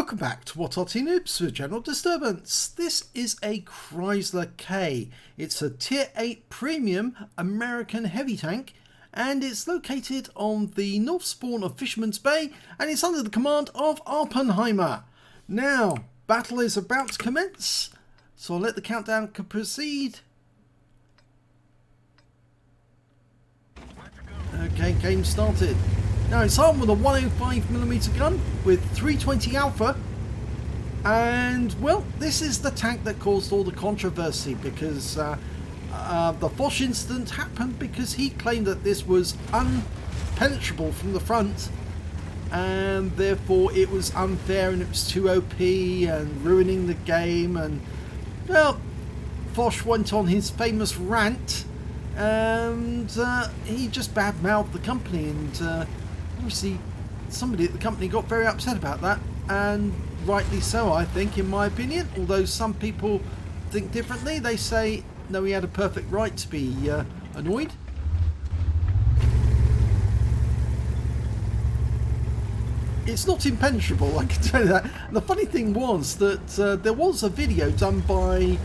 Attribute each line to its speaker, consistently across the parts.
Speaker 1: Welcome back to What Arty Noobs with General Disturbance. This is a Chrysler K. It's a Tier 8 Premium American heavy tank, and it's located on the north spawn of Fisherman's Bay, and it's under the command of Awppenheimer. Now, battle is about to commence, so I'll let the countdown proceed. Okay, game started. Now it's armed with a 105mm gun with 320 alpha, and well, this is the tank that caused all the controversy because the Foch incident happened because he claimed that this was unpenetrable from the front, and therefore it was unfair and it was too OP and ruining the game. And well, Foch went on his famous rant, and he just badmouthed the company, and obviously somebody at the company got very upset about that, and rightly so, I think, in my opinion. Although some people think differently. They say no, he had a perfect right to be annoyed. It's not impenetrable, I can tell you that. And the funny thing was that there was a video done by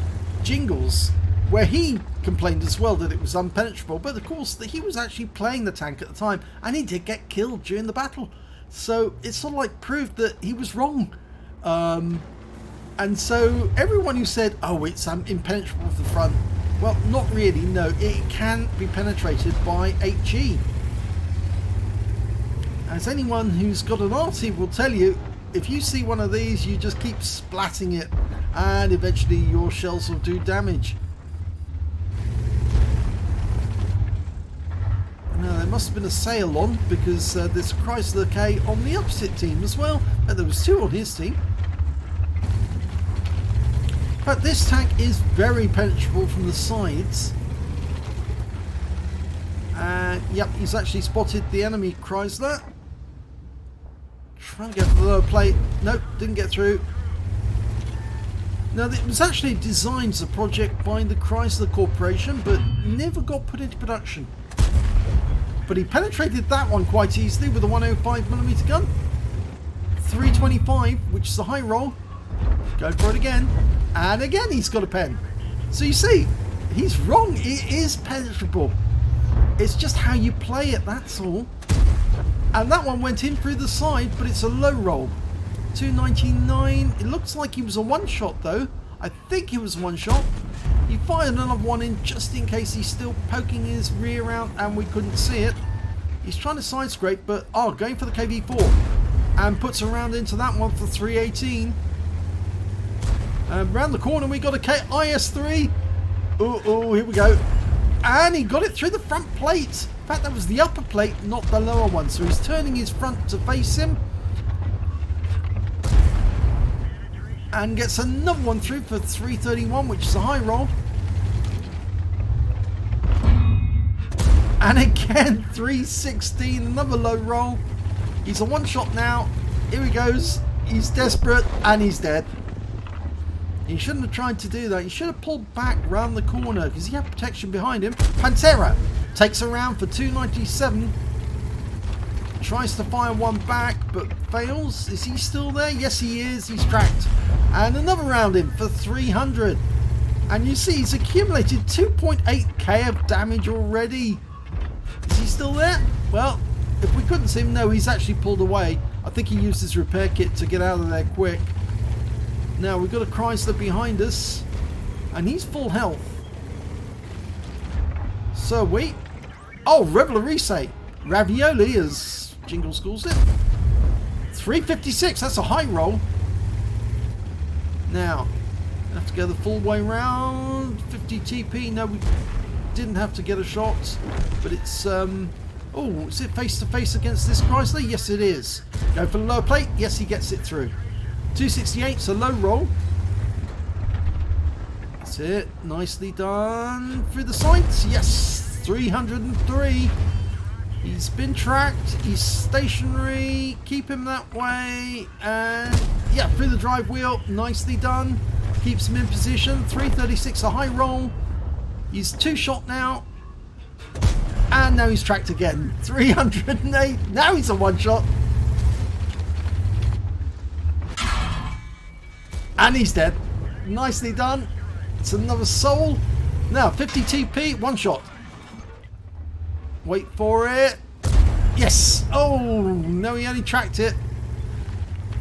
Speaker 1: Jingles where he complained as well that it was unpenetrable, but of course that he was actually playing the tank at the time and he did get killed during the battle, so it's sort of like proved that he was wrong. And so everyone who said, oh, it's impenetrable from the front, well, not really. No, it can be penetrated by HE. As anyone who's got an Arty will tell you, if you see one of these, you just keep splatting it and eventually your shells will do damage. Now, there must have been a sale on, because there's a Chrysler K on the opposite team as well, but there was two on his team. But this tank is very penetrable from the sides. Yep, he's actually spotted the enemy Chrysler. Trying to get to the lower plate. Nope, didn't get through. Now, it was actually designed as a project by the Chrysler Corporation, but never got put into production. But he penetrated that one quite easily with a 105mm gun. 325, which is a high roll. Go for it again. And again he's got a pen. So you see, he's wrong. It is penetrable. It's just how you play it, that's all. And that one went in through the side, but it's a low roll. 299. It looks like he was a one-shot though. I think he was one shot. He fired another one in just in case he's still poking his rear out and we couldn't see it. He's trying to side scrape, but going for the KV4 and puts a round into that one for 318. Round the corner we got a IS3. Oh, here we go. And he got it through the front plate. In fact, that was the upper plate, not the lower one. So he's turning his front to face him. And gets another one through for 331, which is a high roll. And again, 316, another low roll. He's a one shot now. Here he goes. He's desperate and he's dead. He shouldn't have tried to do that. He should have pulled back round the corner because he had protection behind him. Pantera takes a round for 297. Tries to fire one back but fails. Is he still there? Yes, he is. He's tracked. And another round in for 300. And you see he's accumulated 2.8k of damage already. Is he still there? Well, if we couldn't see him, no, he's actually pulled away. I think he used his repair kit to get out of there quick. Now we've got a Chrysler behind us. And he's full health. So we... Oh, Reveille. Ravioli, as Jingle calls it. 356, that's a high roll. Now, have to go the full way round. 50 TP. No, we didn't have to get a shot. But it's, oh, is it face to face against this Chrysler? Yes, it is. Go for the lower plate. Yes, he gets it through. 268, it's a low roll. That's it. Nicely done. Through the sights. Yes, 303. He's been tracked, he's stationary, keep him that way, and yeah, through the drive wheel, nicely done. Keeps him in position, 336, a high roll. He's two shot now, and now he's tracked again, 308, now he's a one shot. And he's dead. Nicely done. It's another soul. Now, 50 TP, one shot. Wait for it. Yes! Oh, no, he only tracked it.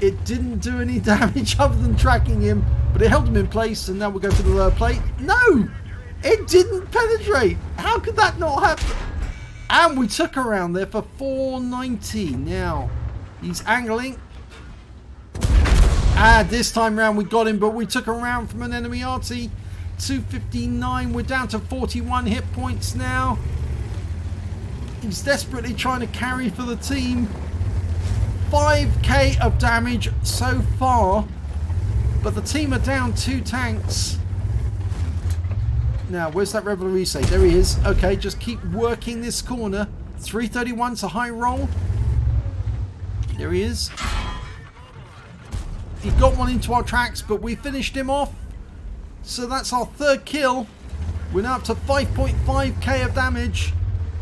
Speaker 1: It didn't do any damage other than tracking him, but it held him in place, and now we'll go for the lower plate. No! It didn't penetrate! How could that not happen? And we took around there for 490. Now, he's angling. This time round we got him, but we took a round from an enemy Arty. 259. We're down to 41 hit points now. He's desperately trying to carry for the team. 5k of damage so far, but the team are down 2 tanks. Now, where's that Revelry say? There he is. Okay, just keep working this corner. 331's a high roll. There he is. He got one into our tracks, but we finished him off. So that's our 3rd kill. We're now up to 5.5k of damage.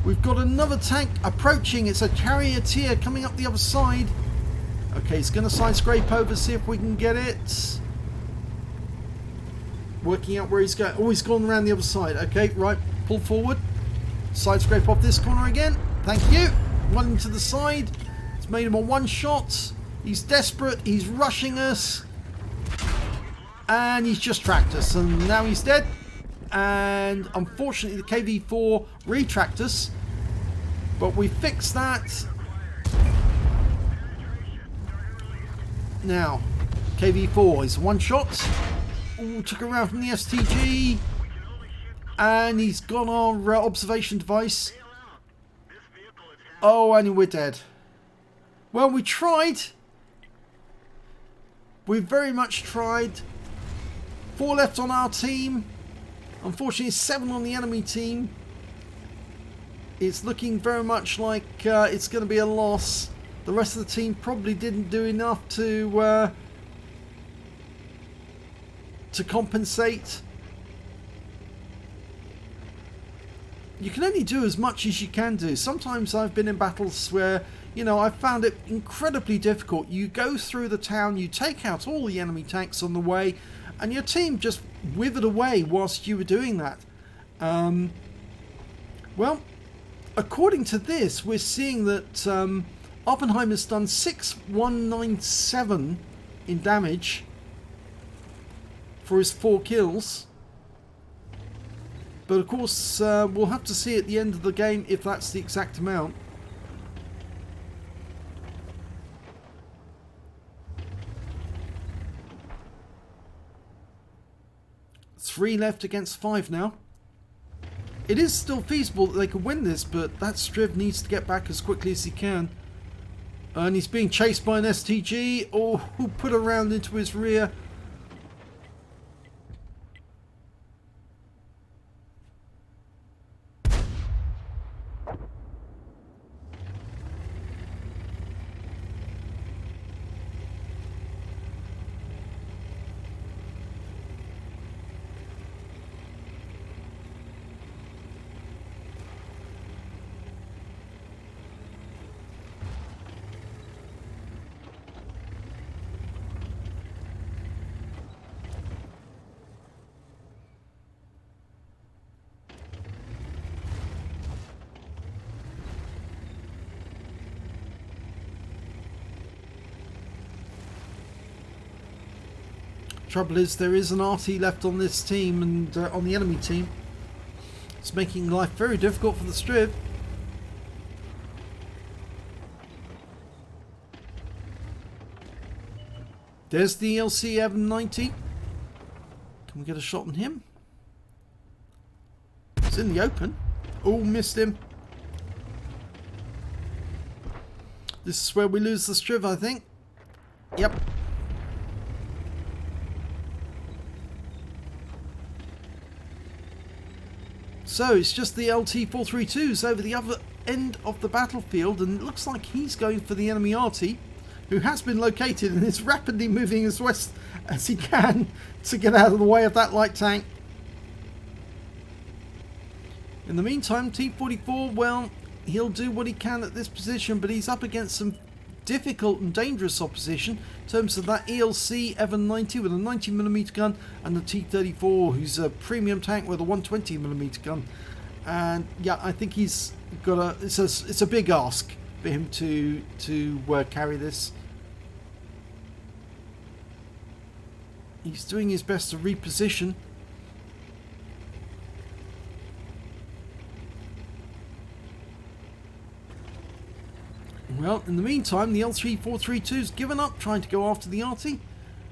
Speaker 1: We've got another tank approaching. It's a charioteer coming up the other side. Okay, he's going to side scrape over, see if we can get it. Working out where he's going. Oh, he's gone around the other side. Okay, right. Pull forward. Side scrape off this corner again. Thank you. One into the side. It's made him a one shot. He's desperate. He's rushing us. And he's just tracked us. And now he's dead. And unfortunately the KV4 retracked us, but we fixed that. Now KV4 is one shot. Ooh, took him around from the STG, and he's gone on observation device. Oh, and we're dead. Well, we tried. We very much tried. 4 left on our team. Unfortunately, 7 on the enemy team. It's looking very much like it's going to be a loss. The rest of the team probably didn't do enough to compensate. You can only do as much as you can do. Sometimes I've been in battles where, you know, I've found it incredibly difficult. You go through the town, you take out all the enemy tanks on the way, and your team just withered away whilst you were doing that. Well, according to this, we're seeing that Awppenheimer's done 6,197 in damage for his 4 kills. But of course, we'll have to see at the end of the game if that's the exact amount. Three left against 5 now. It is still feasible that they could win this, but that Striv needs to get back as quickly as he can. And he's being chased by an STG, or who put a round into his rear. Trouble is, there is an Arty left on this team and on the enemy team. It's making life very difficult for the Striv. There's the LC Evan 90. Can we get a shot on him? It's in the open. Oh, missed him. This is where we lose the Striv, I think. Yep. So it's just the LT-432s over the other end of the battlefield, and it looks like he's going for the enemy Arty, who has been located and is rapidly moving as west as he can to get out of the way of that light tank. In the meantime, T-44, well, he'll do what he can at this position, but he's up against some difficult and dangerous opposition in terms of that ELC Evan 90 with a 90mm gun and the T-34, who's a premium tank with a 120mm gun. And yeah, I think he's got a. It's a big ask for him to carry this. He's doing his best to reposition. Well, in the meantime, the L3432's given up trying to go after the Arty,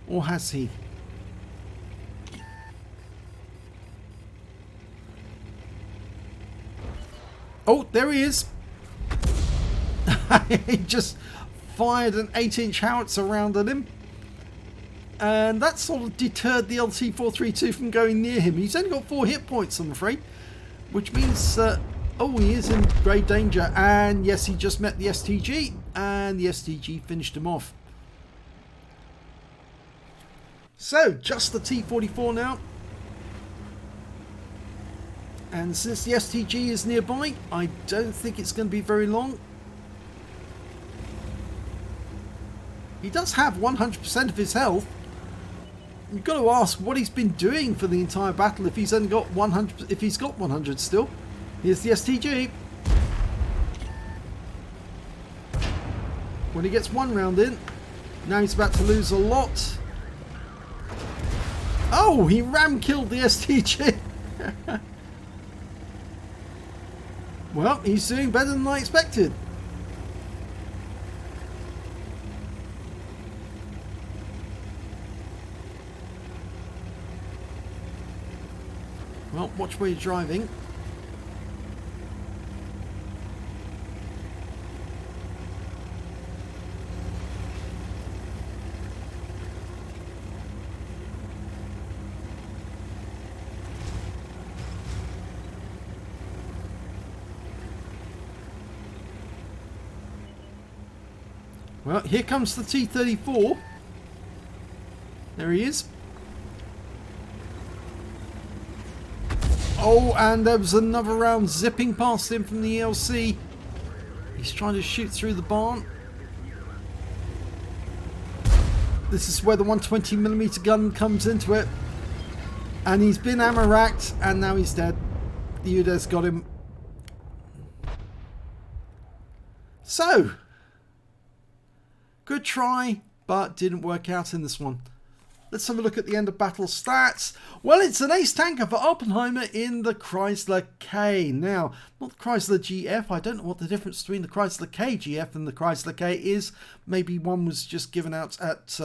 Speaker 1: or has he? Oh, there he is. He just fired an 8-inch howitzer round at him. And that sort of deterred the LT432 from going near him. He's only got 4 hit points, I'm afraid. Which means, oh, he is in grave danger. And yes, he just met the STG. And the STG finished him off. So, just the T44 now. And since the STG is nearby, I don't think it's going to be very long. He does have 100% of his health. You've got to ask what he's been doing for the entire battle if he's only got 100. If he's got 100 still. Here's the STG. When he gets 1 round in, now he's about to lose a lot. Oh, he ram killed the STG. Well, he's doing better than I expected. Well, watch where you're driving. Well, here comes the T-34. There he is. Oh, and there was another round zipping past him from the ELC. He's trying to shoot through the barn. This is where the 120mm gun comes into it. And he's been ammo racked, and now he's dead. The UDES got him. So, good try, but didn't work out in this one. Let's have a look at the end of battle stats. Well, it's an ace tanker for Awppenheimer in the Chrysler K. Now, not the Chrysler GF. I don't know what the difference between the Chrysler K GF and the Chrysler K is. Maybe one was just given out at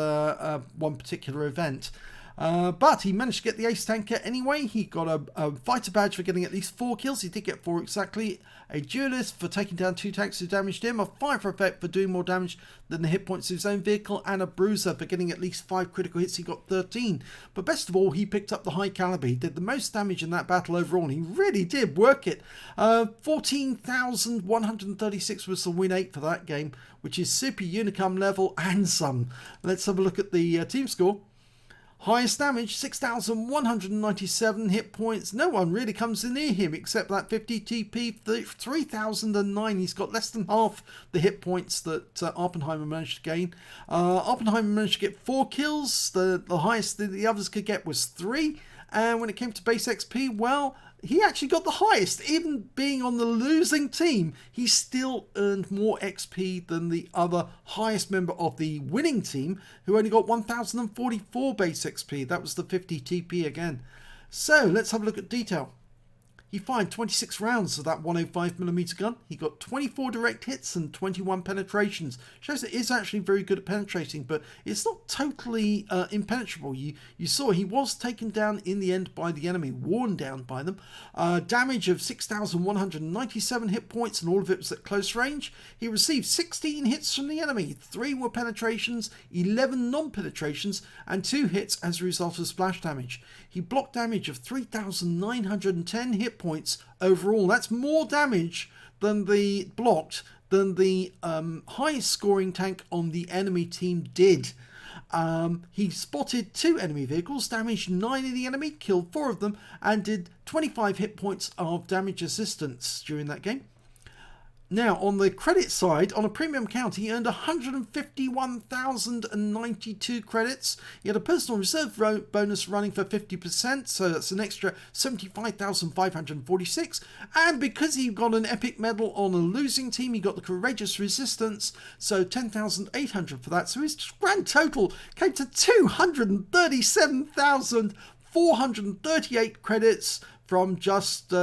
Speaker 1: one particular event. But he managed to get the ace tanker anyway. He got a fighter badge for getting at least 4 kills. He did get 4 exactly. A duelist for taking down 2 tanks who damaged him. A fighter effect for doing more damage than the hit points of his own vehicle. And a bruiser for getting at least 5 critical hits. He got 13. But best of all, he picked up the high caliber. He did the most damage in that battle overall. And he really did work it. 14,136 was the win 8 for that game, which is super unicum level and some. Let's have a look at the team score. Highest damage, 6,197 hit points. No one really comes near him except that 50 TP, 3,009. He's got less than half the hit points that Awppenheimer managed to gain. Awppenheimer managed to get 4 kills. The highest the others could get was 3. And when it came to base XP, well, he actually got the highest. Even being on the losing team, he still earned more XP than the other highest member of the winning team, who only got 1,044 base XP. That was the 50 TP again. So let's have a look at detail. He fired 26 rounds of that 105mm gun. He got 24 direct hits and 21 penetrations. Shows that he's actually very good at penetrating, but it's not totally impenetrable. You saw he was taken down in the end by the enemy, worn down by them. Damage of 6,197 hit points, and all of it was at close range. He received 16 hits from the enemy. 3 were penetrations, 11 non-penetrations, and 2 hits as a result of splash damage. He blocked damage of 3,910 hit points overall. That's more damage than the highest scoring tank on the enemy team did. He spotted 2 enemy vehicles, damaged 9 of the enemy, killed 4 of them, and did 25 hit points of damage assistance during that game. Now, on the credit side, on a premium account, he earned 151,092 credits. He had a personal reserve bonus running for 50%, so that's an extra 75,546. And because he got an epic medal on a losing team, he got the courageous resistance, so 10,800 for that. So his grand total came to 237,438 credits from just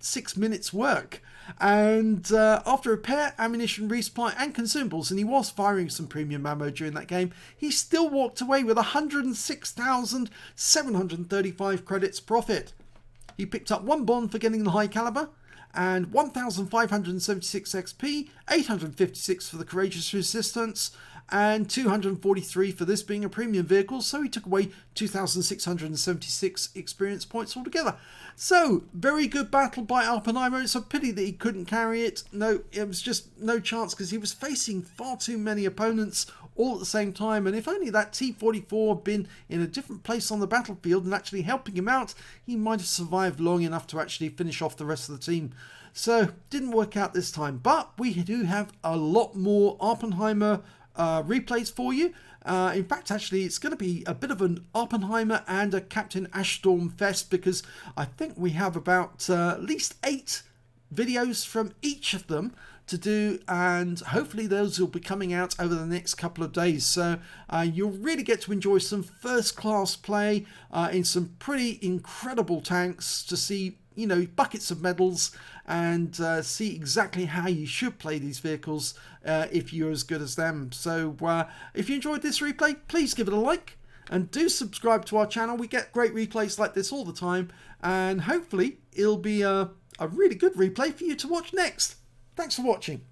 Speaker 1: 6 minutes work. And after repair, ammunition, resupply and consumables, and he was firing some premium ammo during that game, he still walked away with 106,735 credits profit. He picked up 1 bond for getting the high caliber, and 1,576 XP, 856 for the courageous resistance, and 243 for this being a premium vehicle, so he took away 2,676 experience points altogether. So, very good battle by Awppenheimer. It's a pity that he couldn't carry it. No, it was just no chance because he was facing far too many opponents all at the same time, and if only that T-44 had been in a different place on the battlefield and actually helping him out, he might have survived long enough to actually finish off the rest of the team. So, didn't work out this time, but we do have a lot more Awppenheimer replays for you. In fact, actually, it's going to be a bit of an Awppenheimer and a Captain Ashstorm fest, because I think we have about at least 8 videos from each of them to do, and hopefully those will be coming out over the next couple of days. So you'll really get to enjoy some first class play in some pretty incredible tanks to see, you know, buckets of medals, and see exactly how you should play these vehicles if you're as good as them. So if you enjoyed this replay, please give it a like and do subscribe to our channel. We get great replays like this all the time, and hopefully it'll be a really good replay for you to watch next. Thanks for watching.